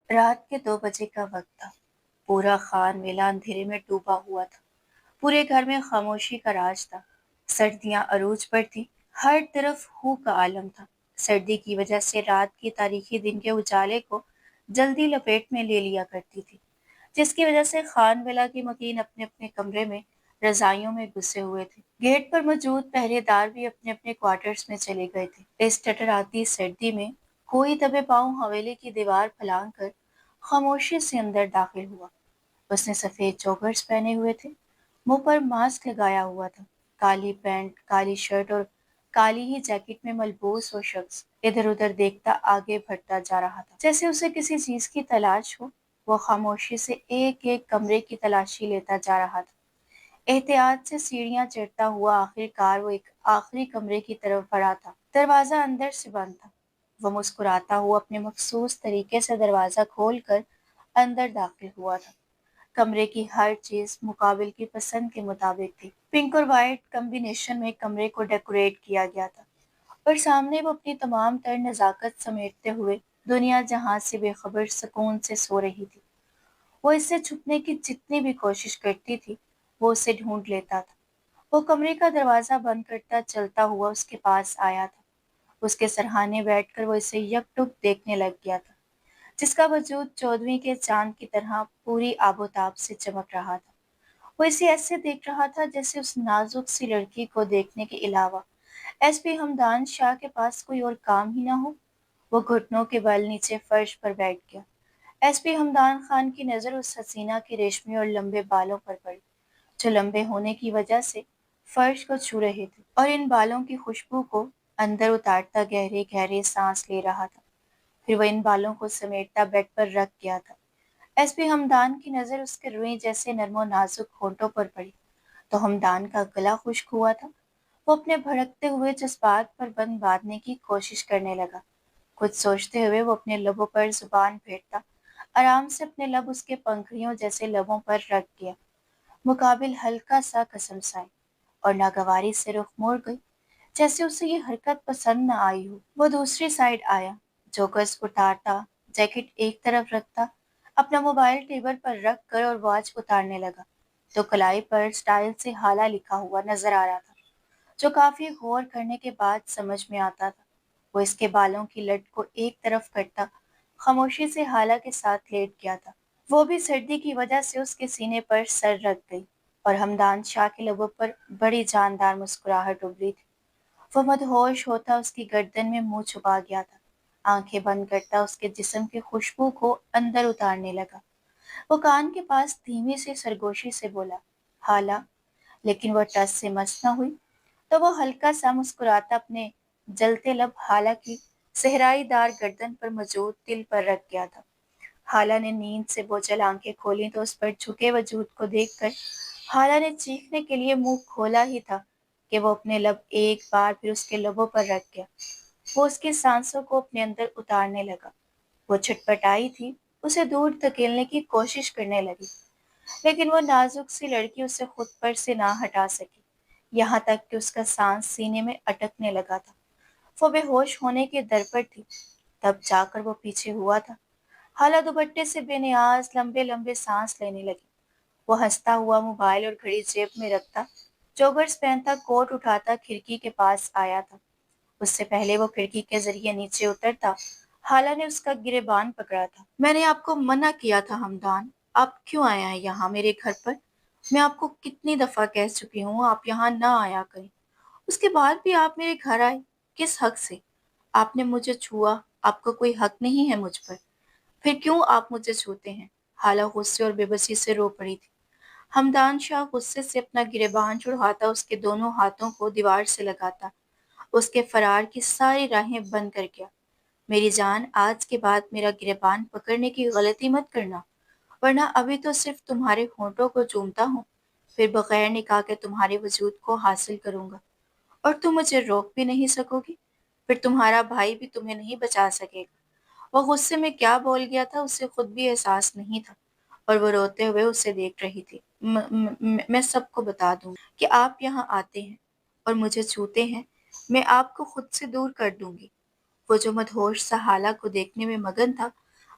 رات کے 2 بجے کا وقت تھا۔ پورا خان ویلا اندھیرے میں ڈوبا ہوا تھا۔ پورے گھر میں خاموشی کا راج تھا۔ سردیاں عروج پر تھی۔ ہر طرف ہو کا عالم تھا۔ سردی کی وجہ سے رات کی تاریخی دن کے اجالے کو جلدی لپیٹ میں لے لیا کرتی تھی، جس کی وجہ سے خان ویلا کے مکین اپنے اپنے کمرے میں رضائیوں میں گھسے ہوئے تھے۔ گیٹ پر موجود پہرے دار بھی اپنے اپنے کوارٹرز میں چلے گئے تھے۔ اس ٹٹراتی سردی میں کوئی دبے پاؤں حویلی کی دیوار پھلانگ کر خاموشی سے اندر داخل ہوا۔ اس نے سفید جوگرز پہنے ہوئے تھے، منہ پر ماسک لگایا ہوا تھا۔ کالی پینٹ، کالی شرٹ اور کالی ہی جیکٹ میں ملبوس وہ شخص ادھر ادھر دیکھتا آگے بڑھتا جا رہا تھا، جیسے اسے کسی چیز کی تلاش ہو۔ وہ خاموشی سے ایک ایک کمرے کی تلاشی لیتا جا رہا تھا۔ احتیاط سے سیڑھیاں چڑھتا ہوا آخر کار وہ ایک آخری کمرے کی طرف بڑھا تھا۔ دروازہ اندر سے بند تھا۔ وہ مسکراتا ہوا اپنے مخصوص طریقے سے دروازہ کھول کر اندر داخل ہوا تھا۔ کمرے کی ہر چیز مقابل کی پسند کے مطابق تھی۔ پنک اور وائٹ کمبینیشن میں کمرے کو ڈیکوریٹ کیا گیا تھا، اور سامنے وہ اپنی تمام تر نزاکت سمیٹتے ہوئے دنیا جہاں سے بے خبر سکون سے سو رہی تھی۔ وہ اس سے چھپنے کی جتنی بھی کوشش کرتی تھی، وہ اسے ڈھونڈ لیتا تھا۔ وہ کمرے کا دروازہ بند کرتا چلتا ہوا اس کے پاس آیا تھا۔ اس کے سرہانے بیٹھ کر وہ اسے یک ٹک دیکھنے لگ گیا تھا، جس کا وجود 14ویں کے چاند کی طرح پوری آب و تاب سے چمک رہا تھا۔ وہ اسے ایسے دیکھ رہا تھا جیسے اس نازک سی لڑکی کو دیکھنے کے علاوہ ایس پی ہمدان شاہ کے پاس کوئی اور کام ہی نہ ہو۔ وہ گھٹنوں کے بل نیچے فرش پر بیٹھ گیا۔ ایس پی ہمدان خان کی نظر اس حسینہ کے ریشمی اور لمبے بالوں پر پڑی، جو لمبے ہونے کی وجہ سے فرش کو چھو رہے تھے، اور ان بالوں کی خوشبو کو اندر اتارتا گہرے گہرے سانس لے رہا تھا۔ پھر وہ ان بالوں کو سمیٹتا بیڈ پر رکھ گیا تھا۔ ایس پی ہمدان کی نظر اس کے روئی جیسے نرم و نازک ہونٹوں پر پڑی تو ہمدان کا گلا خشک ہوا تھا۔ وہ اپنے بھڑکتے ہوئے جذبات پر بند باندھنے کی کوشش کرنے لگا۔ کچھ سوچتے ہوئے وہ اپنے لبوں پر زبان پھیرتا آرام سے اپنے لب اس کے پنکھڑیوں جیسے لبوں پر رکھ گیا۔ مقابل ہلکا سا قسم سائے اور ناگواری سے رخ موڑ گئی، جیسے اسے یہ حرکت پسند نہ آئی ہو۔ وہ دوسری سائیڈ آیا، جوکرز اتارتا، جیکٹ ایک طرف رکھتا، اپنا موبائل ٹیبل پر رکھ کر اور واچ اتارنے لگا تو کلائی پر سٹائل سے حالہ لکھا ہوا نظر آ رہا تھا، جو کافی غور کرنے کے بعد سمجھ میں آتا تھا۔ وہ اس کے بالوں کی لٹ کو ایک طرف کرتا خاموشی سے حالہ کے ساتھ لیٹ گیا تھا۔ وہ بھی سردی کی وجہ سے اس کے سینے پر سر رکھ گئی، اور ہمدان شاہ کے لبوں پر بڑی جاندار مسکراہٹ ابھری تھی۔ وہ مدہوش ہوتا اس کی گردن میں منہ چھپا گیا تھا، آنکھیں بند کرتا اس کے جسم کی خوشبو کو اندر اتارنے لگا۔ وہ کان کے پاس دھیمی سی سرگوشی سے بولا، حالہ، لیکن وہ ٹس سے مس نہ ہوئی۔ تو وہ ہلکا سا مسکراتا اپنے جلتے لب حالہ کی صحرائی دار گردن پر موجود دل پر رکھ گیا تھا۔ حالہ نے نیند سے بوجھل آنکھیں کھولیں تو اس پر جھکے وجود کو دیکھ کر حالہ نے چیخنے کے لیے منہ کھولا ہی تھا کہ وہ اپنے لب ایک بار پھر اس کے لبوں پر رکھ گیا۔ وہ اس کی سانسوں کو اپنے اندر اتارنے لگا۔ وہ چھٹپٹائی تھی، اسے دور دھکیلنے کی کوشش کرنے لگی، لیکن وہ نازک سی لڑکی اسے خود پر سے نہ ہٹا سکی، یہاں تک کہ اس کا سانس سینے میں اٹکنے لگا تھا۔ وہ بے ہوش ہونے کے در پر تھی، تب جا کر وہ پیچھے ہوا تھا۔ حالہ دوپٹے سے بے نیاز لمبے لمبے سانس لینے لگی۔ وہ ہنستا ہوا موبائل اور گھڑی جیب میں رکھتا، جوگرز پہنتا، کوٹ اٹھاتا کھڑکی کے پاس آیا تھا۔ اس سے پہلے وہ کھڑکی کے ذریعے نیچے اترتا، حالہ نے اس کا گریبان پکڑا تھا۔ میں نے آپ کو منع کیا تھا ہمدان، آپ کیوں آیا ہیں یہاں میرے گھر پر؟ میں آپ کو کتنی دفعہ کہہ چکی ہوں آپ یہاں نہ آیا کریں، اس کے بعد بھی آپ میرے گھر آئے، کس حق سے؟ آپ نے مجھے چھوا، آپ کو کوئی حق نہیں ہے مجھ پر، پھر کیوں آپ مجھے چھوتے ہیں؟ حالہ غصے اور بے بسی سے رو پڑی تھی۔ ہمدان شاہ غصے سے اپنا گریبان چڑھاتا اس کے دونوں ہاتھوں کو دیوار سے لگاتا، اس کے فرار کی ساری راہیں بند کر گیا۔ میری جان، آج کے بعد میرا گریبان پکڑنے کی غلطی مت کرنا، ورنہ ابھی تو صرف تمہارے ہونٹوں کو چومتا ہوں، پھر بغیر نکاح کے تمہارے وجود کو حاصل کروں گا، اور تم مجھے روک بھی نہیں سکو گی، پھر تمہارا بھائی بھی تمہیں نہیں بچا سکے گا۔ وہ غصے میں کیا بول گیا تھا اسے خود بھی احساس نہیں تھا، اور وہ روتے ہوئے اسے دیکھ رہی تھی۔ میں سب کو بتا دوں گی کہ آپ یہاں آتے ہیں اور مجھے چھوتے ہیں، میں آپ کو خود سے دور کر دوں گی۔ وہ جو مدہوش سا حالہ کو دیکھنے میں مگن تھا،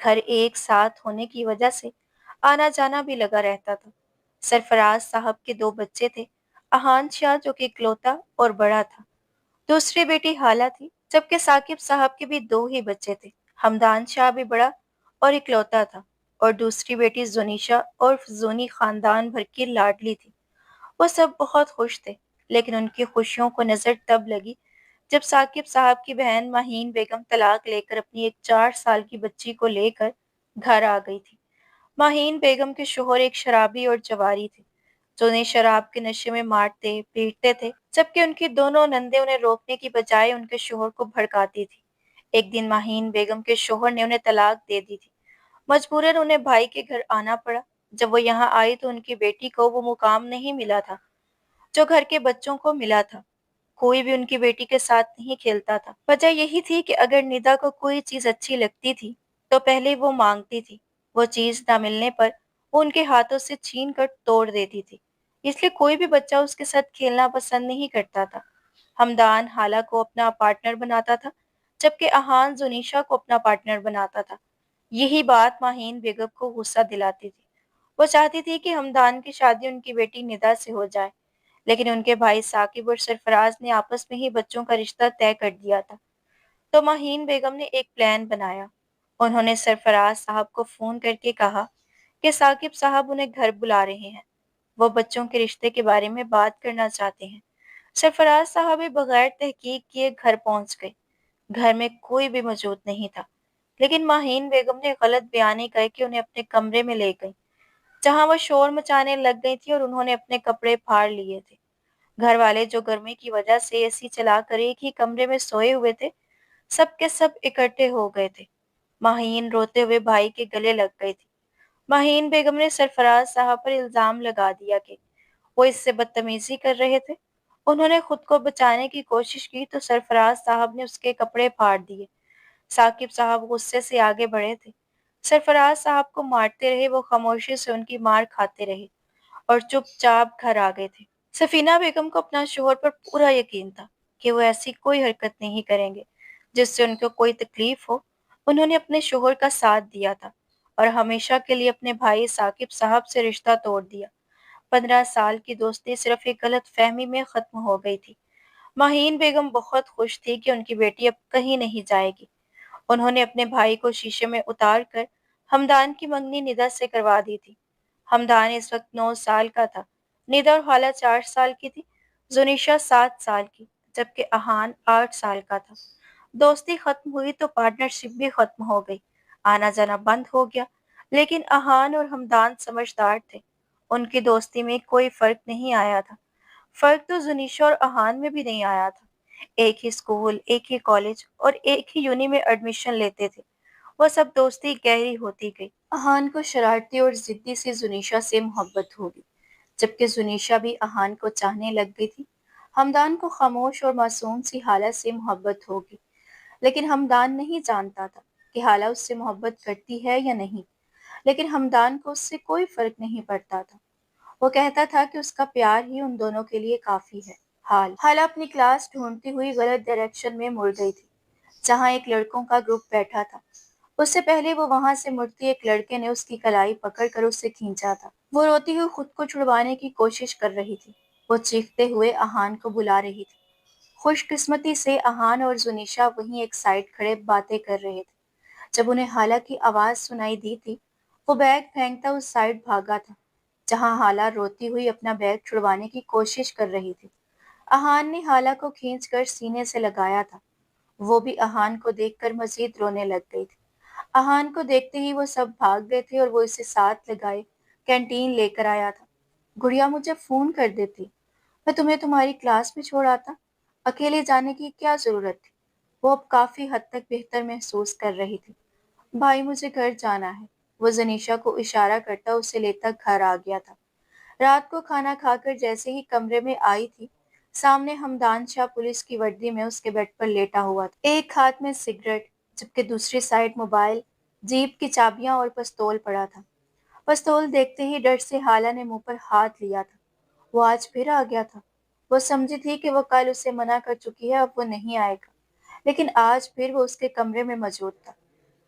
گھر ایک ساتھ ہونے کی وجہ سے آنا جانا بھی لگا رہتا تھا۔ سرفراز صاحب کے دو بچے تھے، احان شاہ جو کہ اکلوتا اور بڑا تھا، دوسری بیٹی حالہ تھی، جبکہ ثاقب صاحب کے بھی دو ہی بچے تھے۔ حمدان شاہ بھی بڑا اور اکلوتا تھا، اور دوسری بیٹی زنیشا اور زونی خاندان بھر کی لاڈلی تھی۔ وہ سب بہت خوش تھے، لیکن ان کی خوشیوں کو نظر تب لگی جب ثاقب صاحب کی بہن مہین بیگم طلاق لے کر اپنی ایک 4 سال کی بچی کو لے کر گھر آ گئی تھی۔ مہین بیگم کے شوہر ایک شرابی اور جواری تھے جو انہیں شراب کے نشے میں مارتے پیٹتے تھے، جبکہ ان کی دونوں نندیں انہیں روکنے کی بجائے ان کے شوہر کو بھڑکاتی تھی۔ ایک دن مہین بیگم کے شوہر نے انہیں طلاق دے دی تھی، مجبوراً انہیں بھائی کے گھر آنا پڑا۔ جب وہ یہاں آئی تو ان کی بیٹی کو وہ مقام نہیں ملا تھا جو گھر کے بچوں کو ملا تھا۔ کوئی بھی ان کی بیٹی کے ساتھ نہیں کھیلتا تھا۔ وجہ یہی تھی کہ اگر ندا کو کوئی چیز اچھی لگتی تھی تو پہلے وہ مانگتی تھی، وہ چیز نہ ملنے پر وہ ان کے ہاتھوں سے چھین کر توڑ دیتی تھی، اس لیے کوئی بھی بچہ اس کے ساتھ کھیلنا پسند نہیں کرتا تھا۔ ہمدان حالہ کو اپنا پارٹنر بناتا تھا، جبکہ احان زنیشا کو اپنا پارٹنر بناتا تھا۔ یہی بات ماہین بیگم کو غصہ دلاتی تھی۔ وہ چاہتی تھی کہ ہمدان کی شادی ان کی بیٹی ندا سے ہو جائے، لیکن ان کے بھائی ثاقب اور سرفراز نے آپس میں ہی بچوں کا رشتہ طے کر دیا تھا۔ تو ماہین بیگم نے ایک پلان بنایا۔ انہوں نے سرفراز صاحب کو فون کر کے کہا کہ ثاقب صاحب انہیں گھر بلا رہے ہیں، وہ بچوں کے رشتے کے بارے میں بات کرنا چاہتے ہیں۔ سرفراز صاحب بھی بغیر تحقیق کیے گھر پہنچ گئے۔ گھر میں کوئی بھی موجود نہیں تھا، لیکن ماہین بیگم نے غلط بیانی کر کے انہیں اپنے کمرے میں لے گئی، جہاں وہ شور مچانے لگ گئی تھی اور انہوں نے اپنے کپڑے پھاڑ لیے تھے۔ گھر والے جو گرمی کی وجہ سے اے سی چلا کر ایک ہی کمرے میں سوئے ہوئے تھے، سب کے سب اکٹھے ہو گئے تھے۔ ماہین روتے ہوئے بھائی کے گلے لگ گئی تھی۔ ماہین بیگم نے سرفراز صاحب پر الزام لگا دیا کہ وہ اس سے بدتمیزی کر رہے تھے۔ انہوں نے خود کو بچانے کی کوشش کی تو سرفراز صاحب نے اس کے کپڑے پھاڑ دیے۔ ثاقب صاحب غصے سے آگے بڑھے تھے، سرفراز صاحب کو مارتے رہے، وہ خاموشی سے ان کی مار کھاتے رہے اور چپ چاپ گھر آ گئے تھے۔ سفینہ بیگم کو اپنا شوہر پر پورا یقین تھا کہ وہ ایسی کوئی حرکت نہیں کریں گے جس سے ان کو کوئی تکلیف ہو۔ انہوں نے اپنے شوہر کا ساتھ دیا تھا اور ہمیشہ کے لیے اپنے بھائی ثاقب صاحب سے رشتہ توڑ دیا۔ 15 سال کی دوستی صرف ایک غلط فہمی میں ختم ہو گئی تھی۔ ماہین بیگم بہت خوش تھی کہ ان کی بیٹی اب کہیں نہیں جائے گی۔ انہوں نے اپنے بھائی کو شیشے میں اتار کر ہمدان کی منگنی ندا سے کروا دی تھی۔ ہمدان اس وقت 9 سال کا تھا، ندا اور حالہ 4 سال کی تھی، زنیشا 7 سال کی، جبکہ احان 8 سال کا تھا۔ دوستی ختم ہوئی تو پارٹنرشپ بھی ختم ہو گئی، آنا جانا بند ہو گیا، لیکن احان اور ہمدان سمجھدار تھے، ان کی دوستی میں کوئی فرق نہیں آیا تھا۔ فرق تو زنیشا اور احان میں بھی نہیں آیا تھا۔ ایک ہی اسکول، ایک ہی کالج اور ایک ہی یونی میں ایڈمیشن لیتے تھے۔ وہ سب دوستی گہری ہوتی گئی۔ احان کو شرارتی اور ضدی سی زنیشا سے محبت ہوگی، جبکہ زنیشا بھی احان کو چاہنے لگ گئی تھی۔ ہمدان کو خاموش اور معصوم سی حالت سے محبت ہوگی، لیکن ہمدان نہیں جانتا تھا کہ حالہ اس سے محبت کرتی ہے یا نہیں۔ لیکن ہمدان کو اس سے کوئی فرق نہیں پڑتا تھا۔ وہ کہتا تھا کہ اس کا پیار ہی ان دونوں کے لیے کافی ہے۔ حالہ اپنی کلاس ڈھونڈتی ہوئی غلط ڈائریکشن میں مڑ گئی تھی، جہاں ایک لڑکوں کا گروپ بیٹھا تھا۔ اس سے پہلے وہ وہاں سے مڑتی ایک لڑکے نے اس کی کلائی پکڑ کر اسے کھینچا تھا۔ وہ روتی ہوئی خود کو چھڑوانے کی کوشش کر رہی تھی۔ وہ چیختے ہوئے احان کو بلا رہی تھی۔ خوش قسمتی سے احان اور زنیشا وہیں ایک سائڈ کھڑے باتیں کر رہے تھے۔ جب انہیں حالہ کی آواز سنائی دی تھی، وہ بیگ پھینکتا اس سائڈ بھاگا تھا جہاں حالہ روتی ہوئی اپنا بیگ چھڑوانے کی کوشش کر رہی تھی۔ احان نے حالہ کو کھینچ کر سینے سے لگایا تھا۔ وہ بھی احان کو دیکھ کر مزید رونے لگ گئی تھی۔ احان کو دیکھتے ہی وہ سب بھاگ گئے تھے اور وہ اسے ساتھ لگائے کینٹین لے کر آیا تھا۔ گڑیا مجھے فون کر دیتی، میں تمہیں تمہاری کلاس میں چھوڑ آتا، اکیلے جانے کی کیا ضرورت تھی؟ وہ اب کافی حد تک بہتر محسوس کر رہی تھی۔ بھائی مجھے گھر جانا ہے، وہ زنیشا کو اشارہ کرتا اسے لیتا گھر آ گیا تھا۔ رات کو کھانا کھا کر جیسے ہی کمرے میں آئی تھی، سامنے ہمدان شاہ پولیس کی وردی میں اس کے بیڈ پر لیٹا ہوا تھا، ایک ہاتھ میں سگریٹ جبکہ دوسری سائڈ موبائل، جیپ کی چابیاں اور پستول پڑا تھا۔ پستول دیکھتے ہی ڈر سے حالہ نے منہ پر ہاتھ لیا تھا۔ وہ آج پھر آ گیا تھا۔ وہ سمجھی تھی کہ وہ کل اسے منع کر چکی ہے، اب وہ نہیں آئے گا، لیکن آج پھر وہ اس کے کمرے میں موجود تھا۔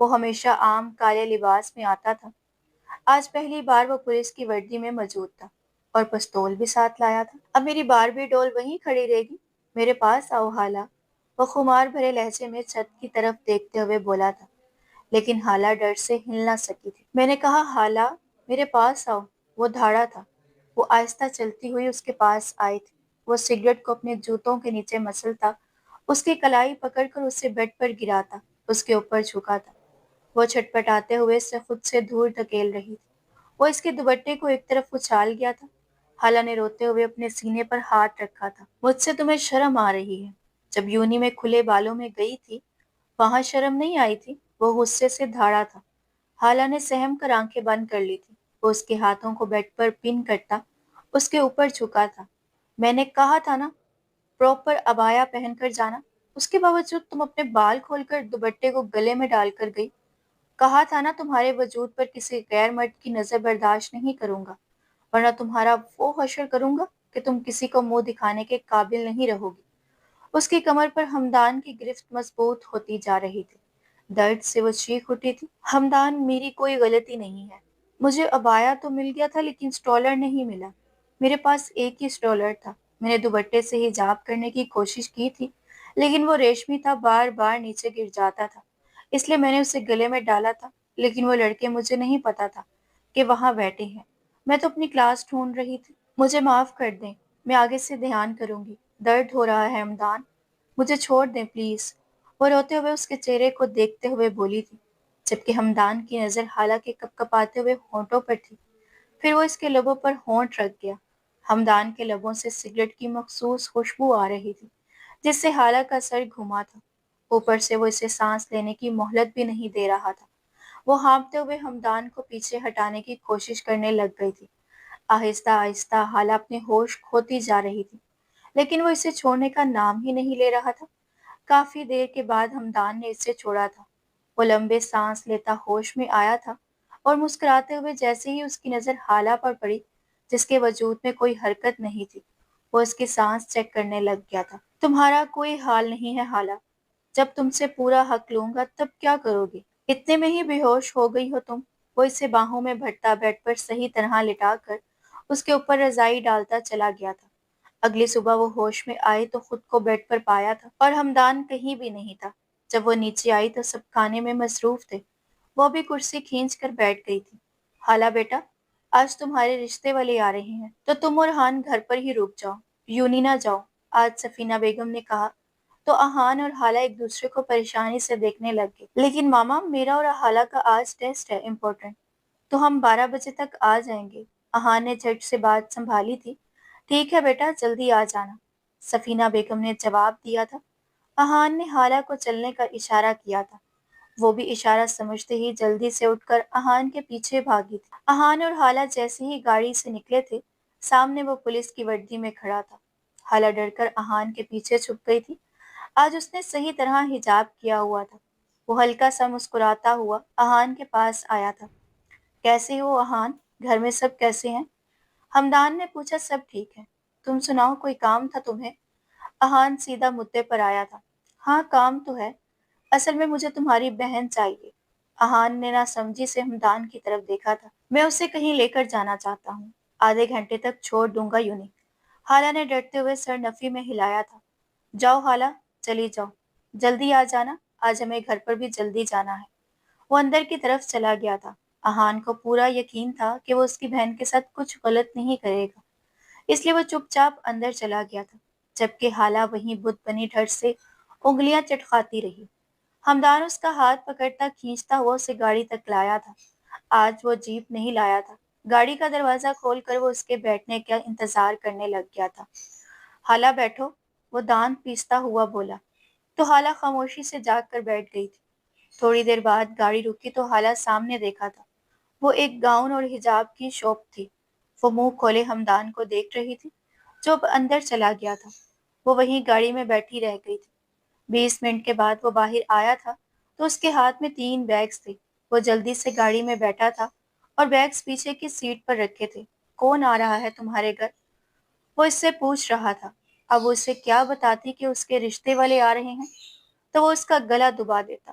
وہ ہمیشہ عام کالے لباس میں آتا تھا، آج پہلی بار وہ پولیس کی وردی میں موجود تھا اور پستول بھی ساتھ لایا تھا۔ اب میری باربی ڈول وہیں کھڑی رہے گی، میرے پاس آؤ حالا، وہ خمار بھرے لہجے میں چھت کی طرف دیکھتے ہوئے بولا تھا، لیکن حالا ڈر سے ہل نہ سکی تھی۔ میں نے کہا حالا میرے پاس آؤ، وہ دھاڑا تھا۔ وہ آہستہ چلتی ہوئی اس کے پاس آئی تھی۔ وہ سگریٹ کو اپنے جوتوں کے نیچے مسلتا، اس کی کلائی پکڑ کر اسے بیڈ پر گراتا، اس کے اوپر جھکا تھا۔ وہ چھٹپٹاتے ہوئے اسے خود سے دور دھکیل رہی تھی۔ وہ اس کے دوپٹے کو ایک طرف اچھال گیا تھا۔ حالا نے روتے ہوئے اپنے سینے پر ہاتھ رکھا تھا۔ مجھ سے تمہیں شرم آ رہی ہے؟ جب یونی میں کھلے بالوں میں گئی تھی وہاں شرم نہیں آئی تھی؟ وہ غصے سے دھاڑا تھا۔ حالا نے سہم کر آنکھیں بند کر لی تھی۔ وہ اس کے ہاتھوں کو بیڈ پر پن کرتا اس کے اوپر جھکا تھا۔ میں نے کہا تھا نا پراپر عبایا پہن کر جانا، اس کے باوجود تم اپنے بال کھول کر دوپٹے کو گلے میں ڈال کر گئی۔ کہا تھا نا تمہارے وجود پر کسی غیر مرد کی نظر برداشت نہیں کروں گا، ورنہ تمہارا وہ حشر کروں گا کہ تم کسی کو منہ دکھانے کے قابل نہیں رہو گی۔ اس کی کمر پر ہمدان کی گرفت مضبوط ہوتی جا رہی تھی۔ درد سے وہ چیخ اٹھی تھی، ہمدان میری کوئی غلطی نہیں ہے، مجھے عبایا تو مل گیا تھا لیکن سٹولر نہیں ملا۔ میرے پاس ایک ہی سٹولر تھا، میں نے دوپٹے سے حجاب کرنے کی کوشش کی تھی لیکن وہ ریشمی تھا، بار بار نیچے گر جاتا تھا، اس لیے میں نے اسے گلے میں ڈالا تھا، لیکن وہ لڑکے مجھے نہیں پتا تھا کہ وہاں بیٹھے ہیں، میں تو اپنی کلاس ڈھونڈ رہی تھی۔ مجھے معاف کر دیں، میں آگے سے دھیان کروں گی، درد ہو رہا ہے ہمدان، مجھے چھوڑ دیں پلیز، وہ روتے ہوئے اس کے چہرے کو دیکھتے ہوئے بولی تھی، جبکہ ہمدان کی نظر حالا کے کپ کپاتے ہوئے ہونٹوں پر تھی۔ پھر وہ اس کے لبوں پر ہونٹ رکھ گیا۔ ہمدان کے لبوں سے سگریٹ کی مخصوص خوشبو آ رہی تھی جس سے حالا کا سر گھوما تھا، اوپر سے وہ اسے سانس لینے کی مہلت بھی نہیں دے رہا تھا۔ وہ ہانپتے ہوئے ہمدان کو پیچھے ہٹانے کی کوشش کرنے لگ گئی تھی۔ آہستہ آہستہ حالا اپنے ہوش کھوتی جا رہی تھی، لیکن وہ اسے چھوڑنے کا نام ہی نہیں لے رہا تھا۔ کافی دیر کے بعد ہمدان نے اسے چھوڑا تھا۔ وہ لمبے سانس لیتا ہوش میں آیا تھا اور مسکراتے ہوئے جیسے ہی اس کی نظر حالا پر پڑی جس کے وجود میں کوئی حرکت نہیں تھی، وہ اس کی سانس چیک کرنے لگ گیا تھا۔ تمہارا کوئی حال نہیں ہے حالا، جب تم سے پورا حق لوں گا تب کیا کرو گی؟ اتنے میں ہی بے ہوش ہو گئی ہو تم؟ وہ اسے باہوں میں بھرتا بیڈ پر صحیح طرح لٹا کر اس کے اوپر رضائی ڈالتا چلا گیا تھا۔ اگلی صبح وہ ہوش میں آئی تو خود کو بیڈ پر پایا تھا اور ہمدان کہیں بھی نہیں تھا۔ جب وہ نیچے آئی تو سب کھانے میں مصروف تھے۔ وہ بھی کرسی کھینچ کر بیٹھ گئی تھی۔ حالا بیٹا، آج تمہارے رشتے والے آ رہے ہیں تو تم اور ہان گھر پر ہی رک جاؤ، یونی نہ جاؤ، آج سفینہ بیگم نے کہا۔ تو احان اور حالا ایک دوسرے کو پریشانی سے دیکھنے لگ گئے۔ لیکن ماما، میرا اور حالا کا آج ٹیسٹ ہے امپورٹنٹ، تو ہم 12 بجے تک آ جائیں گے۔ احان نے جھٹ سے بات سنبھالی تھی۔ ٹھیک ہے بیٹا، جلدی آ جانا، سفینہ بیگم نے جواب دیا تھا۔ احان نے حالا کو چلنے کا اشارہ کیا تھا۔ وہ بھی اشارہ سمجھتے ہی جلدی سے اٹھ کر احان کے پیچھے بھاگی تھی۔ احان اور حالا جیسے ہی گاڑی سے نکلے تھے، سامنے وہ پولیس کی وردی میں کھڑا تھا۔ حالا ڈر کر احان کے پیچھے چھپ گئی تھی۔ آج اس نے صحیح طرح حجاب کیا ہوا تھا۔ وہ ہلکا سا مسکراتا ہوا احان کے پاس آیا تھا۔ کیسے ہو احان؟ گھر میں سب کیسے ہیں؟ ہمدان نے پوچھا۔ سب ٹھیک ہے، تم سناؤ، کوئی کام تھا تمہیں؟ احان سیدھا مدعے پر آیا تھا۔ ہاں کام تو ہے، اصل میں مجھے تمہاری بہن چاہیے۔ احان نے نہ سمجھی سے ہمدان کی طرف دیکھا تھا۔ میں اسے کہیں لے کر جانا چاہتا ہوں، آدھے گھنٹے تک چھوڑ دوں گا یونی۔ حالا نے ڈرتے ہوئے سر نفی میں ہلایا تھا۔ جاؤ حالا، چلی جاؤ، جلدی آ جانا، آج ہمیں گھر پر بھی جلدی جانا ہے۔ وہ اندر کی طرف چلا گیا تھا۔ احان کو پورا یقین تھا کہ وہ اس کی بہن کے ساتھ کچھ غلط نہیں کرے گا، اس لیے وہ چپ چاپ اندر چلا گیا تھا، جبکہ حالا وہیں بت بنی ڈر سے انگلیاں چٹکاتی رہی۔ ہمدان اس کا ہاتھ پکڑتا کھینچتا ہوا اسے گاڑی تک لایا تھا۔ آج وہ جیپ نہیں لایا تھا۔ گاڑی کا دروازہ کھول کر وہ اس کے بیٹھنے کا انتظار کرنے لگ گیا تھا۔ حالا بیٹھو، وہ دانت پیستا ہوا بولا، تو حالا خاموشی سے جاگ کر بیٹھ گئی تھی۔ تھوڑی دیر بعد گاڑی رکی تو حالا سامنے دیکھا تھا۔ وہ ایک گاؤن اور حجاب کی شاپ تھی۔ وہ منہ کھولے ہمدان کو دیکھ رہی تھی جو اب اندر چلا گیا تھا۔ وہ وہیں گاڑی میں بیٹھی رہ گئی تھی۔ 20 منٹ کے بعد وہ باہر آیا تھا تو اس کے ہاتھ میں 3 بیگز تھے۔ وہ جلدی سے گاڑی میں بیٹھا تھا اور بیگز پیچھے کی سیٹ پر رکھے تھے۔ کون آ رہا ہے تمہارے گھر؟ وہ اس سے پوچھ رہا تھا۔ اب وہ اسے کیا بتاتی کہ اس کے رشتے والے آ رہے ہیں تو وہ اس کا گلا دبا دیتا۔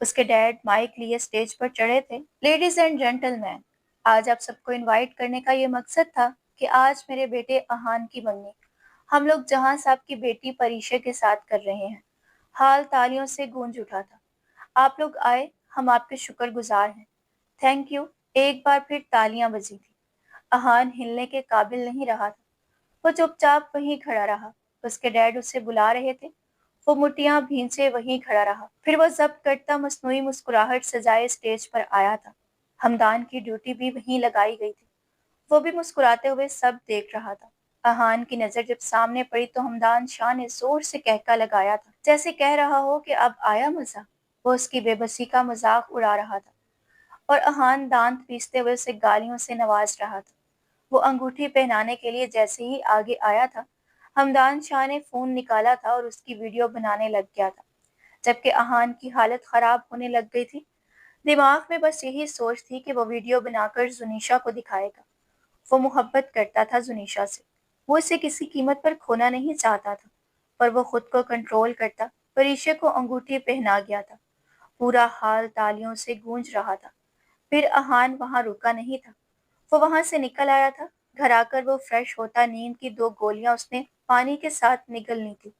اس کے ڈیڈ مائک لیے اسٹیج پر چڑھے تھے۔ لیڈیز اینڈ جینٹل مین، آج آپ سب کو انوائٹ کرنے کا یہ مقصد تھا کہ آج میرے بیٹے اہان کی منگنی ہم لوگ جہاں صاحب کی بیٹی پریشے کے ساتھ کر رہے ہیں۔ حال تالیوں سے گونج اٹھا تھا۔ آپ لوگ آئے، ہم آپ کے شکر گزار ہیں۔ Thank you. ایک بار پھر تالیاں بجی تھی۔ اہان ہلنے کے قابل نہیں رہا تھا۔ وہ چپ چاپ وہیں کھڑا رہا۔ اس کے ڈیڈ اسے بلا رہے تھے۔ وہ مٹیاں بھینچے وہیں کھڑا رہا۔ پھر وہ ضبط کرتا مصنوعی مسکراہٹ سجائے اسٹیج پر آیا تھا۔ ہمدان کی ڈیوٹی بھی وہیں لگائی گئی تھی۔ وہ بھی مسکراتے ہوئے سب دیکھ رہا تھا۔ اہان کی نظر جب سامنے پڑی تو ہمدان شاہ نے زور سے کہکا لگایا تھا، جیسے کہہ رہا ہو کہ اب آیا مزہ۔ وہ اس کی بے بسی کا مذاق اڑا رہا تھا اور اہان دانت پیستے ہوئے اسے گالیوں سے نواز رہا تھا۔ وہ انگوٹھی پہنانے کے لیے جیسے ہی آگے آیا تھا، ہمدان شاہ نے فون نکالا تھا اور اس کی ویڈیو بنانے لگ گیا تھا۔ جبکہ اہان کی حالت خراب ہونے لگ گئی تھی، دماغ میں بس یہی سوچ تھی کہ وہ ویڈیو بنا کر زنیشا کو دکھائے گا۔ وہ محبت کرتا تھا زنیشا سے، وہ اسے کسی قیمت پر کھونا نہیں چاہتا تھا، پر وہ خود کو کنٹرول کرتا پریشے کو انگوٹھی پہنا گیا تھا۔ پورا حال تالیوں سے گونج رہا تھا۔ پھر اہان وہاں رکا نہیں تھا، وہ وہاں سے نکل آیا تھا۔ گھر آ کر وہ فریش ہوتا، نیند کی 2 گولیاں اس نے پانی کے ساتھ نگلنی تھی۔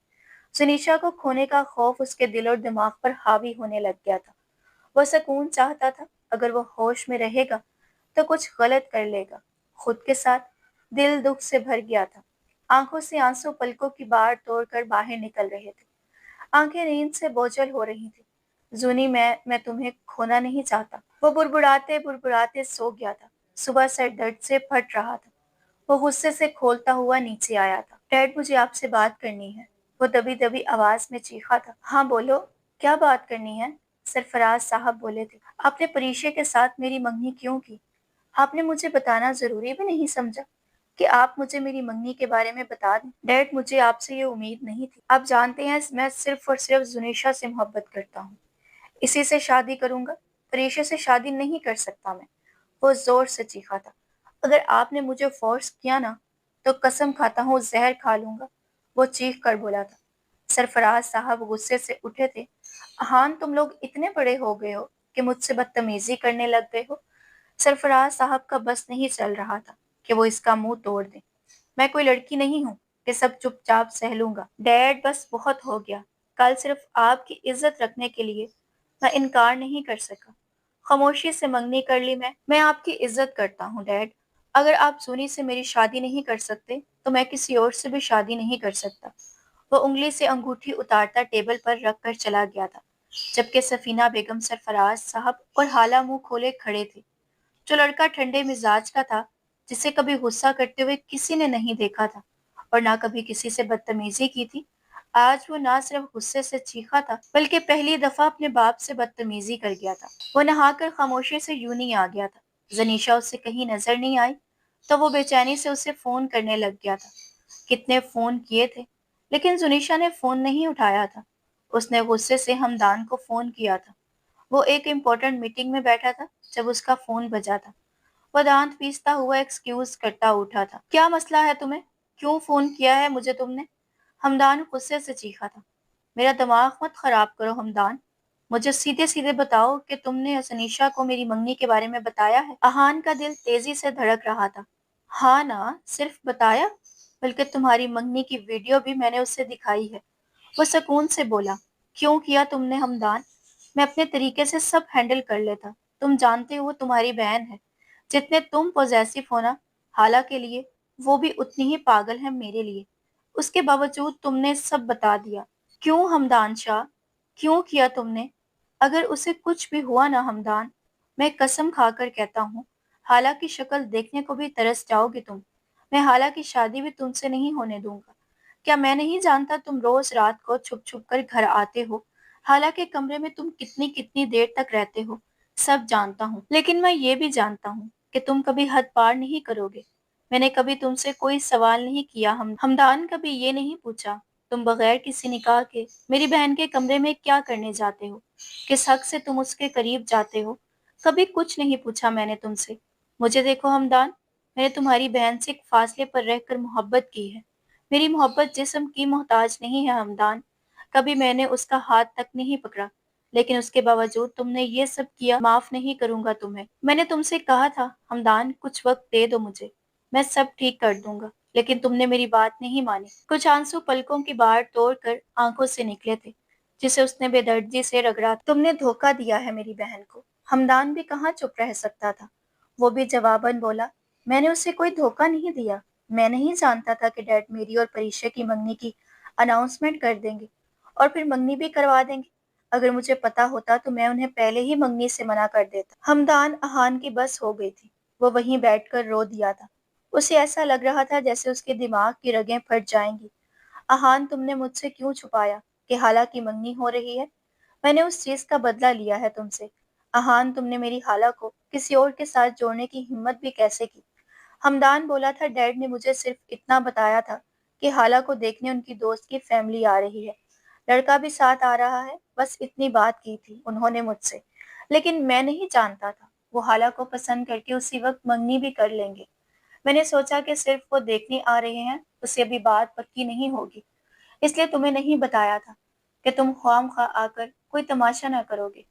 زنیشا کو کھونے کا خوف اس کے دل اور دماغ پر حاوی ہونے لگ گیا تھا۔ وہ سکون چاہتا تھا، اگر وہ ہوش میں رہے گا تو کچھ غلط کر لے گا۔ خود کے ساتھ دل دکھ سے بھر گیا تھا۔ آنکھوں سے آنسو پلکوں کی باڑ توڑ کر باہر نکل رہے تھے۔ آنکھیں نیند سے بوجھل ہو رہی تھی۔ زونی، میں تمہیں کھونا نہیں چاہتا۔ وہ بڑبڑاتے بڑبڑاتے سو گیا تھا۔ صبح سر درد سے پھٹ رہا تھا۔ وہ غصے سے کھولتا ہوا نیچے آیا تھا۔ ڈیڈ، مجھے آپ سے بات کرنی ہے، وہ دبی دبی آواز میں چیخا تھا۔ ہاں بولو، کیا بات کرنی ہے؟ سرفراز صاحب بولے تھے۔ آپ نے پریشے کے ساتھ میری منگنی کیوں کی؟ آپ نے مجھے بتانا ضروری بھی نہیں سمجھا کہ آپ مجھے میری منگنی کے بارے میں بتا دیں؟ ڈیڈ، مجھے آپ سے یہ امید نہیں تھی۔ آپ جانتے ہیں میں صرف اور صرف زنیشا سے محبت کرتا ہوں، اسی سے شادی کروں گا، پریشے سے شادی نہیں کر سکتا میں، وہ زور سے چیخا تھا۔ اگر آپ نے مجھے فورس کیا نا تو قسم کھاتا ہوں زہر کھا لوں گا، وہ چیخ کر بولا تھا۔ سرفراز صاحب غصے سے اٹھے تھے۔ اہان، تم لوگ اتنے بڑے ہو گئے ہو کہ مجھ سے بدتمیزی کرنے لگ گئے ہو۔ سرفراز صاحب کا بس نہیں چل رہا تھا کہ وہ اس کا منہ توڑ دیں۔ میں کوئی لڑکی نہیں ہوں کہ سب چپ چاپ سہ لوں گا۔ ڈیڈ، بس بہت ہو گیا۔ کل صرف آپ کی عزت رکھنے کے لیے میں انکار نہیں کر سکا۔ خاموشی سے منگنی کر لی میں آپ کی عزت کرتا ہوں ڈیڈ۔ اگر آپ سونی سے میری شادی نہیں کر سکتے تو میں کسی اور سے بھی شادی نہیں کر سکتا۔ وہ انگلی سے انگوٹھی اتارتا ٹیبل پر رکھ کر چلا گیا تھا، جبکہ سفینہ بیگم، سرفراز صاحب اور حالہ منہ کھولے کھڑے تھے۔ جو لڑکا ٹھنڈے مزاج کا تھا، جسے کبھی غصہ کرتے ہوئے کسی نے نہیں دیکھا تھا اور نہ کبھی کسی سے بدتمیزی کی تھی، آج وہ نہ صرف غصے سے چیخا تھا بلکہ پہلی دفعہ اپنے باپ سے بدتمیزی کر گیا تھا۔ وہ نہا کر خاموشی سے یوں نہیں آ گیا تھا۔ زنیشا اس سے کہیں نظر نہیں آئی تو وہ بے چینی سے اسے فون کرنے لگ گیا تھا۔ کتنے فون کیے تھے لیکن زنیشا نے فون نہیں اٹھایا تھا۔ اس نے غصے سے ہمدان کو فون کیا تھا۔ وہ ایک امپورٹنٹ میٹنگ میں بیٹھا تھا جب اس کا فون بجا تھا۔ وہ دانت پیستا ہوا ایکسکیوز کرتا اٹھا تھا۔ کیا مسئلہ ہے تمہیں؟ کیوں فون کیا ہے مجھے تم نے؟ ہمدان غصے سے چیخا تھا۔ میرا دماغ مت خراب کرو ہمدان، مجھے سیدھے سیدھے بتاؤ کہ تم نے سنیشا کو میری منگنی کے بارے میں بتایا ہے؟ اہان کا دل تیزی سے دھڑک رہا تھا۔ ہاں نا، صرف بتایا، بلکہ تمہاری منگنی کی ویڈیو بھی میں نے اسے دکھائی ہے، وہ سکون سے بولا۔ کیوں کیا تم نے ہمدان؟ میں اپنے طریقے سے سب ہینڈل کر لیتا، تم جانتے ہو وہ تمہاری بہن ہے، جتنے تم پوزیسو ہونا حالہ کے لیے وہ بھی اتنی ہی پاگل ہے میرے لیے، اس کے باوجود تم نے سب بتا دیا۔ کیوں ہمدان شاہ، کیوں کیا تم نے؟ اگر اسے کچھ بھی ہوا نا ہمدان، میں قسم کھا کر کہتا ہوں حالہ کی شکل دیکھنے کو بھی ترس جاؤ گے تم، میں حالہ کی شادی بھی تم سے نہیں ہونے دوں گا۔ کیا میں نہیں جانتا تم روز رات کو چھپ چھپ کر گھر آتے ہو، حالہ کے کمرے میں تم کتنی کتنی دیر تک رہتے ہو، سب جانتا ہوں، لیکن میں یہ بھی جانتا ہوں کہ تم کبھی حد پار نہیں کرو گے۔ میں نے کبھی تم سے کوئی سوال نہیں کیا ہمدان، کبھی یہ نہیں پوچھا تم بغیر کسی نکاح کے میری بہن کے کمرے میں کیا کرنے جاتے ہو، کس حق سے تم اس کے قریب جاتے ہو، کبھی کچھ نہیں پوچھا میں نے تم سے۔ مجھے دیکھو ہمدان، میں نے تمہاری بہن سے ایک فاصلے پر رہ کر محبت کی ہے، میری محبت جسم کی محتاج نہیں ہے ہمدان، کبھی میں نے اس کا ہاتھ تک نہیں پکڑا، لیکن اس کے باوجود تم نے یہ سب کیا، معاف نہیں کروں گا تمہیں۔ میں نے تم سے کہا تھا ہمدان کچھ وقت دے دو مجھے، میں سب ٹھیک کر دوں گا، لیکن تم نے میری بات نہیں مانی۔ کچھ آنسو پلکوں کی باہر توڑ کر آنکھوں سے نکلے تھے جسے اس نے بے دردی سے رگڑا۔ تم نے دھوکہ دیا ہے میری بہن کو۔ ہمدان بھی کہاں چپ رہ سکتا تھا، وہ بھی جواباً بولا، میں نے اسے کوئی دھوکہ نہیں دیا، میں نہیں جانتا تھا کہ ڈیڈ میری اور پریشا کی منگنی کی اناؤنسمنٹ کر دیں گے اور پھر منگنی بھی کروا دیں گے۔ اگر مجھے پتا ہوتا تو میں انہیں پہلے ہی منگنی سے منع کر دیتا۔ ہمدان اہان کی بس ہو گئی تھی، وہ وہیں بیٹھ کر رو دیا تھا۔ اسے ایسا لگ رہا تھا جیسے اس کے دماغ کی رگیں پھٹ جائیں گی۔ اہان، تم نے مجھ سے کیوں چھپایا کہ خالہ کی منگنی ہو رہی ہے؟ میں نے اس چیز کا بدلہ لیا ہے تم سے۔ اہان، تم نے میری خالہ کو کسی اور کے ساتھ جوڑنے کی ہمت بھی کیسے کی؟ ہمدان بولا تھا، ڈیڈ نے مجھے صرف اتنا بتایا تھا کہ خالہ کو دیکھنے ان کی دوست کی فیملی آ رہی ہے، لڑکا بھی ساتھ آ رہا ہے، بس اتنی بات کی تھی انہوں نے مجھ سے، لیکن میں نہیں جانتا تھا وہ خالہ کو پسند کر کے اسی وقت منگنی بھی کر لیں گے۔ میں نے سوچا کہ صرف وہ دیکھنے آ رہے ہیں، اس سے ابھی بات پکی نہیں ہوگی، اس لیے تمہیں نہیں بتایا تھا کہ تم خواہ خواہ آ کر کوئی تماشا نہ کرو گے۔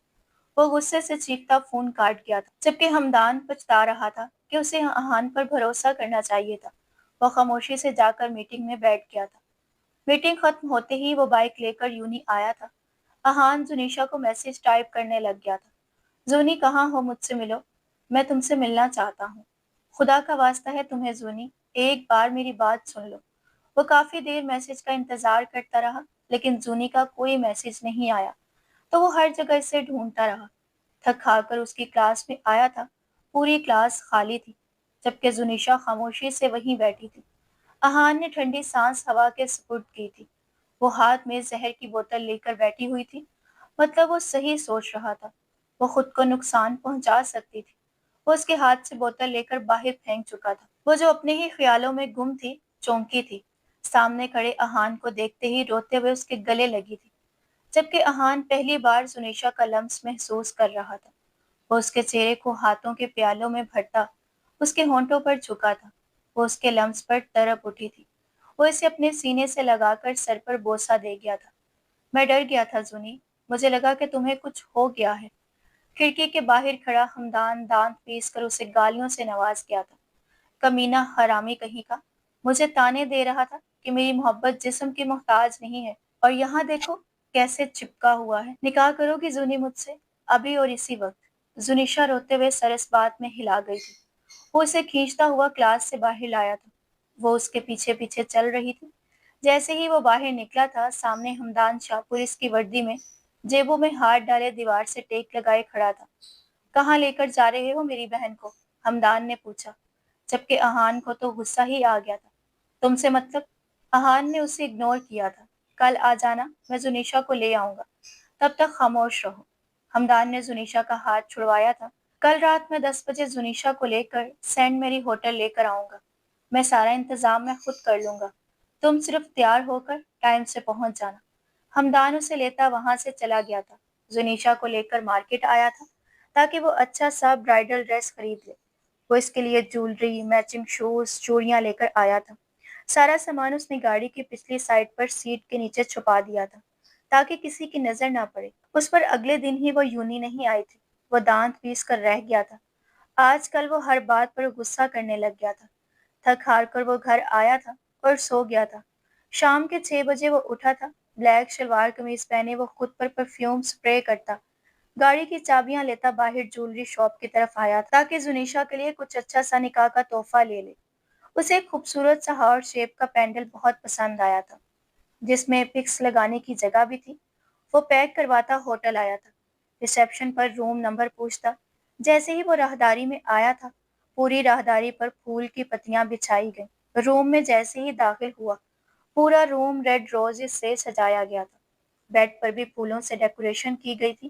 وہ غصے سے چیختا فون کاٹ گیا تھا، جبکہ ہمدان پچھتا رہا تھا کہ اسے اہان پر بھروسہ کرنا چاہیے تھا۔ وہ خاموشی سے جا کر میٹنگ میں بیٹھ گیا تھا۔ میٹنگ ختم ہوتے ہی وہ بائک لے کر یونی آیا تھا۔ اہان زنیشا کو میسج ٹائپ کرنے لگ گیا تھا، زونی کہاں ہو، مجھ سے ملو، میں تم سے ملنا چاہتا ہوں، خدا کا واسطہ ہے تمہیں زونی، ایک بار میری بات سن لو۔ وہ کافی دیر میسج کا انتظار کرتا رہا، لیکن زونی کا کوئی میسج نہیں آیا، تو وہ ہر جگہ اسے ڈھونڈتا رہا۔ تھک ہار کر اس کی کلاس میں آیا تھا، پوری کلاس خالی تھی، جبکہ زنیشا خاموشی سے وہیں بیٹھی تھی۔ اہان نے ٹھنڈی سانس ہوا کے سپرد کی تھی، وہ ہاتھ میں زہر کی بوتل لے کر بیٹھی ہوئی تھی، مطلب وہ صحیح سوچ رہا تھا، وہ خود کو نقصان پہنچا سکتی تھی۔ وہ اس کے ہاتھ سے بوتل لے کر باہر پھینک چکا تھا۔ وہ جو اپنے ہی خیالوں میں گم تھی، چونکی تھی، سامنے کھڑے اہان کو دیکھتے ہی روتے ہوئے اس کے گلے لگی تھی، جبکہ اہان پہلی بار زنیشا کا لمس محسوس کر رہا تھا۔ وہ اس کے چہرے کو ہاتھوں کے پیالوں میں بھرتا، اس کے ہونٹوں پر جھکا تھا، وہ اس کے لمس پر تڑپ اٹھی تھی، وہ اسے اپنے سینے سے لگا کر سر پر بوسہ دے گیا تھا۔ میں ڈر گیا تھا زنی، مجھے لگا کہ تمہیں کچھ ہو گیا ہے۔ کھڑکی کے باہر کھڑا ہمدان دانت پیس کر اسے گالیوں سے نواز گیا تھا۔ کمینہ حرامی کہیں کا، مجھے تانے دے رہا تھا کہ میری محبت جسم کی محتاج نہیں ہے، اور یہاں دیکھو کیسے چپکا ہوا ہے۔ نکاح کرو گی زنی مجھ سے، ابھی اور اسی وقت؟ زنیشا روتے ہوئے سر اس بات میں ہلا گئی تھی۔ وہ اسے کھینچتا ہوا کلاس سے باہر لایا تھا، وہ اس کے پیچھے پیچھے چل رہی تھی۔ جیسے ہی وہ باہر نکلا تھا، سامنے ہمدان شاہ پولیس کی وردی میں، جیبوں میں ہاتھ ڈالے دیوار سے ٹیک لگائے کھڑا تھا۔ کہاں لے کر جا رہے ہو میری بہن کو؟ ہمدان نے پوچھا، جبکہ اہان کو تو غصہ ہی آ گیا تھا۔ تم سے مطلب؟ اہان نے اسے اگنور کیا تھا۔ کل آ جانا، میں زنیشا کو لے آؤں گا، تب تک خاموش رہو۔ ہمدان نے زنیشا کا ہاتھ چھڑوایا تھا۔ کل رات میں 10 بجے زنیشا کو لے کر سینٹ میری ہوٹل لے کر آؤں گا، میں سارا انتظام میں خود کر لوں گا، تم صرف تیار ہو کر ٹائم سے پہنچ جانا۔ ہمدان اسے لیتا وہاں سے چلا گیا تھا۔ زنیشا کو لے کر مارکیٹ آیا تھا تاکہ وہ اچھا سا برائڈل ڈریس خرید لے۔ وہ اس کے لیے جولری، میچنگ شوز، چوڑیاں لے کر آیا تھا۔ سارا سامان اس نے گاڑی کی پچھلی سائڈ پر سیٹ کے نیچے چھپا دیا تھا تاکہ کسی کی نظر نہ پڑے۔ اس پر اگلے دن ہی وہ یونی نہیں آئی تھی، وہ دانت پیس کر رہ گیا تھا۔ آج کل وہ ہر بات پر غصہ کرنے لگ گیا تھا۔ تھک ہار کر وہ گھر آیا تھا اور سو گیا تھا۔ شام کے 6 بجے وہ اٹھا تھا، بلیک شلوار قمیض پہنے وہ خود پر پرفیوم سپرے کرتا، گاڑی کی چابیاں لیتا باہر جولری شاپ کی طرف آیا تاکہ زنیشا کے لیے کچھ اچھا سا نکاح کا تحفہ لے لے۔ اسے ایک خوبصورت سا ہارٹ شیپ کا پینڈل بہت پسند آیا تھا، جس میں پکس لگانے کی جگہ بھی تھی۔ وہ پیک کرواتا ہوٹل آیا تھا، ریسیپشن پر روم نمبر پوچھتا۔ جیسے ہی وہ راہداری میں آیا تھا، پوری راہداری پر پھول کی پتیاں بچھائی گئیں۔ روم میں جیسے ہی داخل ہوا، پورا روم ریڈ روزز سے سجایا گیا تھا، بیڈ پر بھی پھولوں سے ڈیکوریشن کی گئی تھی،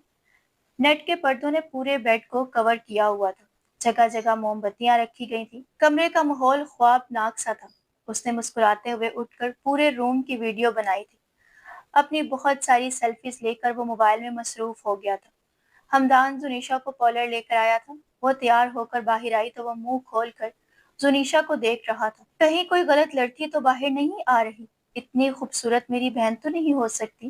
نیٹ کے پردوں نے پورے بیڈ کو کور کیا ہوا تھا، جگہ جگہ موم بتیاں رکھی گئی تھیں، کمرے کا ماحول خوابناک سا تھا۔ اس نے مسکراتے ہوئے اٹھ کر پورے روم کی ویڈیو بنائی تھی، اپنی بہت ساری سیلفیز لے کر وہ موبائل میں مصروف ہو گیا تھا۔ ہمدان زنیشا کو پارلر لے کر آیا تھا، وہ تیار ہو کر باہر آئی تو وہ منہ کھول کر زنیشا کو دیکھ رہا تھا۔ کہیں کوئی غلط لڑکی تو باہر نہیں آ رہی، اتنی خوبصورت میری بہن تو نہیں ہو سکتی؟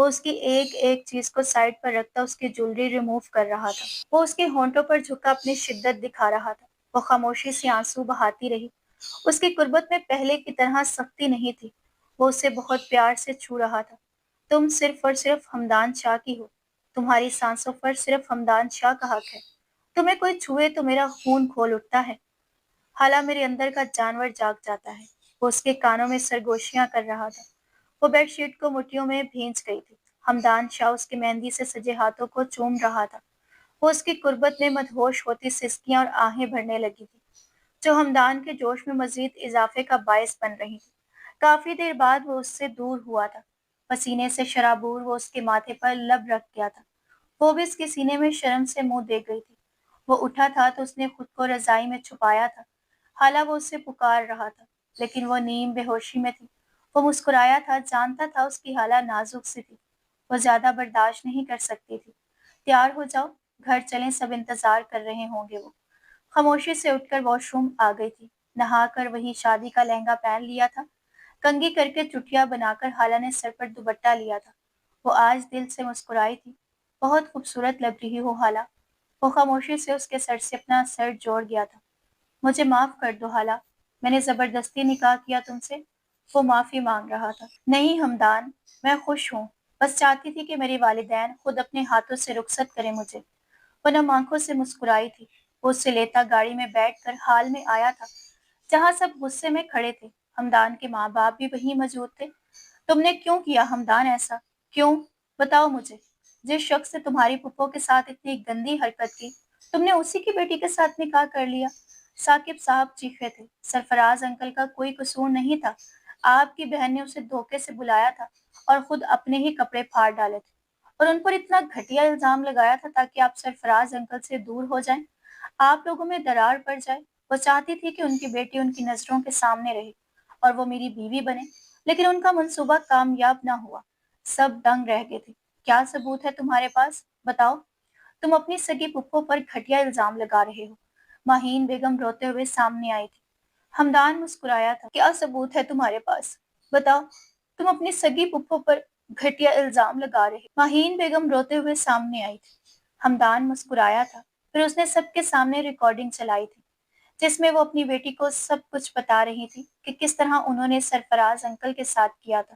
وہ اس کی ایک ایک چیز کو سائڈ پر رکھتا اس کی جولری ریموو کر رہا تھا۔ وہ اس کے ہونٹوں پر جھکا اپنی شدت دکھا رہا تھا۔ وہ خاموشی سے آنسو بہاتی رہی۔ اس کی قربت میں پہلے کی طرح سختی نہیں تھی۔ وہ اسے بہت پیار سے چھو رہا تھا۔ تم صرف اور صرف ہمدان شاہ کی ہو۔ تمہاری سانسوں پر صرف ہمدان شاہ کا حق ہے۔ تمہیں کوئی چھوئے تو میرا خون کھول اٹھتا ہے۔ حالہ میرے اندر کا جانور جاگ جاتا ہے۔ وہ اس کے کانوں میں سرگوشیاں کر رہا تھا۔ وہ بیڈ شیٹ کو مٹھیوں میں بھینچ گئی تھی۔ ہمدان شاہ اس کے مہندی سے سجے ہاتھوں کو چوم رہا تھا۔ وہ اس کی قربت میں مدہوش ہوتی سسکیاں اور آہیں بھرنے لگی تھی، جو ہمدان کے جوش میں مزید اضافے کا باعث بن رہی تھی۔ کافی دیر بعد وہ اس سے دور ہوا تھا۔ پسینے سے شرابور وہ اس کے ماتھے پر لب رکھ گیا تھا۔ وہ بھی اس کے سینے میں شرم سے منہ دے گئی تھی۔ وہ اٹھا تھا تو اس نے خود کو رضائی میں چھپایا تھا۔ حالہ وہ اسے پکار رہا تھا، لیکن وہ نیم بے ہوشی میں تھی۔ وہ مسکرایا تھا، جانتا تھا اس کی حالہ نازک سی تھی۔ وہ زیادہ برداشت نہیں کر سکتی تھی۔ تیار ہو جاؤ، گھر چلیں، سب انتظار کر رہے ہوں گے۔ وہ خاموشی سے اٹھ کر واش روم آ گئی تھی۔ نہا کر وہی شادی کا لہنگا پہن لیا تھا۔ کنگھی کر کے چٹیا بنا کر حالہ نے سر پر دوپٹہ لیا تھا۔ وہ آج دل سے مسکرائی تھی۔ بہت خوبصورت لگ رہی ہو حالہ۔ وہ خاموشی سے اس کے سر سے اپنا سر جوڑ گیا تھا۔ مجھے معاف کر دو حالہ، میں نے زبردستی نکاح کیا تم سے۔ وہ معافی مانگ رہا تھا۔ نہیں ہمدان، میں خوش ہوں، بس چاہتی تھی کہ میرے والدین خود اپنے ہاتھوں سے رخصت کریں مجھے۔ وہ نم آنکھوں سے مسکرائی تھی۔ وہ اس سے لیتا گاڑی میں بیٹھ کر حال میں آیا تھا، جہاں سب غصے میں کھڑے تھے۔ ہمدان کے ماں باپ بھی وہیں موجود تھے۔ تم نے کیوں کیا ہمدان ایسا؟ کیوں؟ بتاؤ مجھے۔ جس شخص نے تمہاری پھپھو کے ساتھ اتنی گندی حرکت کی، تم نے اسی کی بیٹی کے ساتھ نکاح کر لیا۔ ثاقب صاحب چیخے تھے۔ سرفراز انکل کا کوئی قصور نہیں تھا۔ آپ کی بہن نے اسے دھوکے سے بلایا تھا اور خود اپنے ہی کپڑے پھاڑ ڈالے تھے، اور ان پر اتنا گھٹیا الزام لگایا تھا تاکہ آپ سرفراز انکل سے دور ہو جائیں، آپ لوگوں میں درار پڑ جائے۔ وہ چاہتی تھی کہ ان کی بیٹی ان کی نظروں کے سامنے رہے اور وہ میری بیوی بنے، لیکن ان کا منصوبہ کامیاب نہ ہوا۔ سب دنگ رہ گئے تھے۔ کیا ثبوت ہے تمہارے پاس؟ بتاؤ۔ تم اپنی سگی پھپھو پر گھٹیا الزام لگا رہے ہو۔ ماہین بیگم روتے ہوئے سامنے آئی تھی۔ ہمدان مسکرایا تھا۔ کیا ثبوت ہے تمہارے پاس؟ بتاؤ۔ تم اپنی سگی پھپھو پر گھٹیا الزام لگا رہے۔ ماہین بیگم روتے ہوئے سامنے آئی تھی۔ ہمدان مسکرایا تھا۔ پھر اس نے سب کے سامنے ریکارڈنگ چلائی تھی، جس میں وہ اپنی بیٹی کو سب کچھ بتا رہی تھی کہ کس طرح انہوں نے سرفراز انکل کے ساتھ کیا تھا۔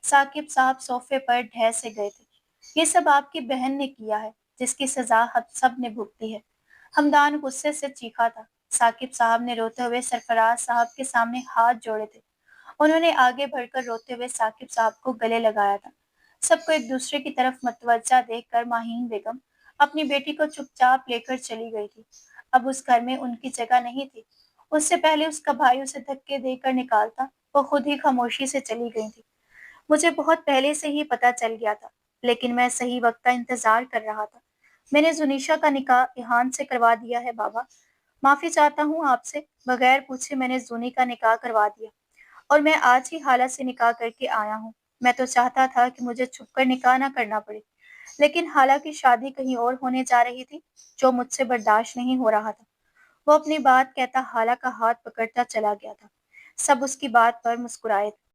ثاقب صاحب صوفے پر ڈھہ سے گئے تھے۔ یہ سب آپ کی بہن نے کیا ہے، جس کی سزا ہم سب نے بھگتی ہے۔ ہمدان غصے سے چیخا تھا۔ ثاقب صاحب نے روتے ہوئے سرفراز صاحب کے سامنے ہاتھ جوڑے تھے۔ انہوں نے آگے بڑھ کر روتے ہوئے ثاقب صاحب کو گلے لگایا تھا۔ سب کو ایک دوسرے کی طرف متوجہ دیکھ کر ماہین بیگم اپنی بیٹی کو چپ چاپ لے کر چلی گئی تھی۔ اب اس گھر میں ان کی جگہ نہیں تھی۔ اس سے پہلے اس کا بھائی اسے دھکے دے کر نکالتا، وہ خود ہی خاموشی سے چلی گئی تھی۔ مجھے بہت پہلے سے ہی پتہ چل گیا تھا، لیکن میں صحیح وقت کا انتظار کر رہا تھا۔ میں نے زنیشا کا نکاح ایحان سے کروا دیا ہے بابا۔ معافی چاہتا ہوں آپ سے، بغیر پوچھے میں نے زونی کا نکاح کروا دیا، اور میں آج ہی حالہ سے نکاح کر کے آیا ہوں۔ میں تو چاہتا تھا کہ مجھے چھپ کر نکاح نہ کرنا پڑے، لیکن حالہ کی شادی کہیں اور ہونے جا رہی تھی، جو مجھ سے برداشت نہیں ہو رہا تھا۔ وہ اپنی بات کہتا حالہ کا ہاتھ پکڑتا چلا گیا تھا۔ سب اس کی بات پر مسکرائے تھے۔